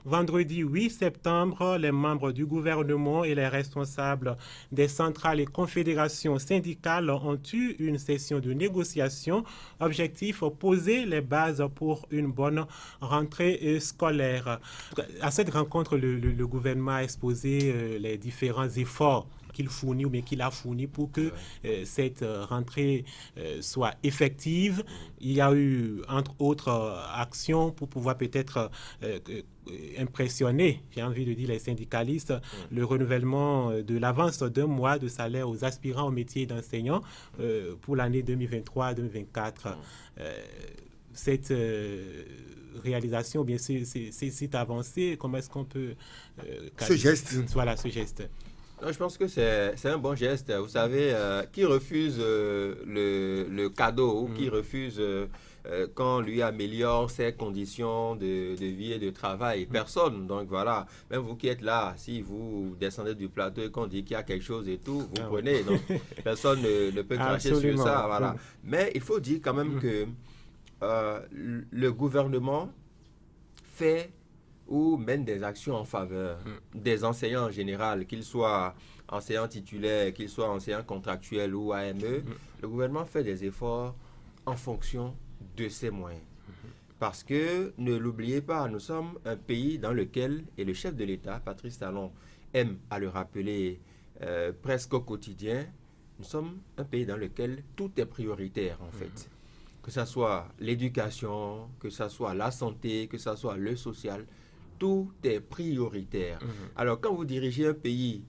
Vendredi 8 septembre, les membres du gouvernement et les responsables des centrales et confédérations syndicales ont eu une session de négociation. Objectif, poser les bases pour une bonne rentrée scolaire. À cette rencontre, le gouvernement a exposé les différents efforts qu'il fournit ou bien qu'il a fourni pour que cette rentrée soit effective. Il y a eu, entre autres actions, pour pouvoir peut-être impressionner, j'ai envie de dire, les syndicalistes, le renouvellement de l'avance d'un mois de salaire aux aspirants au métier d'enseignant pour l'année 2023-2024. Cette réalisation, ou bien cette avancée, comment est-ce qu'on peut... ce geste. Voilà, ce geste. Non, je pense que c'est un bon geste. Vous savez, qui refuse le cadeau, ou qui refuse quand lui améliore ses conditions de vie et de travail? Personne. Donc voilà, même vous qui êtes là, si vous descendez du plateau et qu'on dit qu'il y a quelque chose et tout, vous prenez. Donc personne ne peut cracher sur ça. Voilà. Mais il faut dire quand même que le gouvernement fait ou mène des actions en faveur des enseignants en général, qu'ils soient enseignants titulaires, qu'ils soient enseignants contractuels ou AME. Le gouvernement fait des efforts en fonction de ses moyens. Parce que, ne l'oubliez pas, nous sommes un pays dans lequel, et le chef de l'État, Patrice Talon, aime à le rappeler presque au quotidien, nous sommes un pays dans lequel tout est prioritaire en fait. Que ce soit l'éducation, que ce soit la santé, que ce soit le social, tout est prioritaire. Alors, quand vous dirigez un pays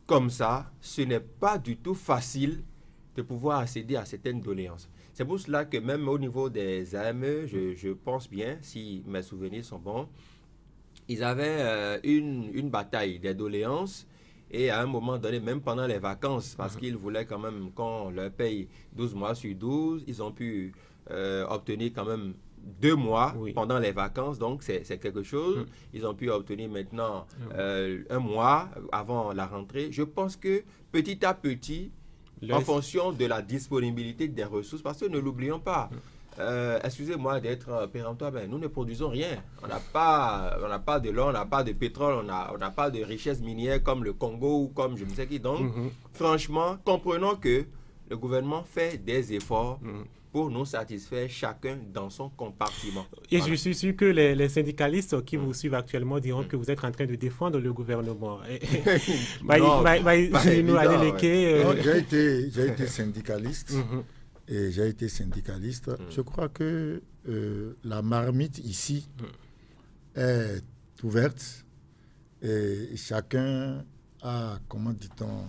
comme ça, ce n'est pas du tout facile de pouvoir accéder à certaines doléances. C'est pour cela que même au niveau des AME, je pense bien, si mes souvenirs sont bons, ils avaient une bataille des doléances et à un moment donné, même pendant les vacances, parce qu'ils voulaient quand même qu'on leur paye 12 mois sur 12, ils ont pu obtenir quand même 2 mois pendant les vacances, donc c'est quelque chose. Ils ont pu obtenir maintenant 1 mois avant la rentrée. Je pense que petit à petit, en fonction de la disponibilité des ressources, parce que ne l'oublions pas, excusez-moi d'être péremptoire, mais nous ne produisons rien. On n'a pas de l'or, on n'a pas de pétrole, on n'a pas de richesse minière comme le Congo ou comme je ne sais qui. Donc, franchement, comprenons que le gouvernement fait des efforts pour nous satisfaire chacun dans son compartiment. Et voilà. Je suis sûr que les syndicalistes qui vous suivent actuellement diront que vous êtes en train de défendre le gouvernement. J'ai été syndicaliste. Et j'ai été syndicaliste. Je crois que la marmite ici est ouverte et chacun a, comment dit-on,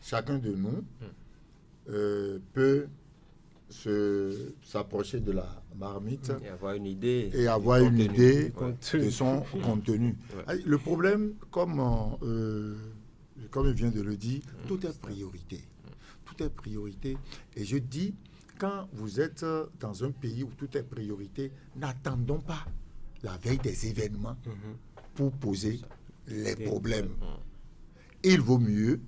chacun de nous peut s'approcher de la marmite et avoir une idée, de son contenu. Le problème, comme il vient de le dire, tout est priorité. Tout est priorité. Et je dis, quand vous êtes dans un pays où tout est priorité, n'attendons pas la veille des événements pour poser les problèmes. Il vaut mieux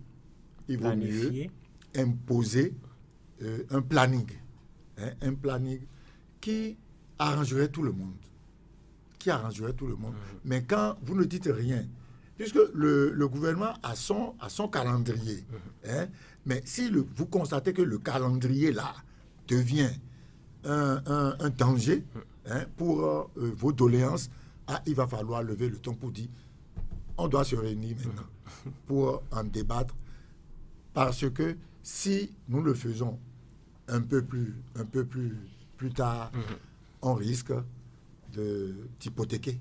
imposer un planning qui arrangerait tout le monde. Mais quand vous ne dites rien, puisque le gouvernement a son calendrier, mais si vous constatez que le calendrier là devient un danger pour vos doléances, il va falloir lever le ton pour dire on doit se réunir maintenant pour en débattre, parce que si nous le faisons un peu plus tard, on risque d'hypothéquer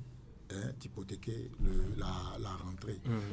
la rentrée.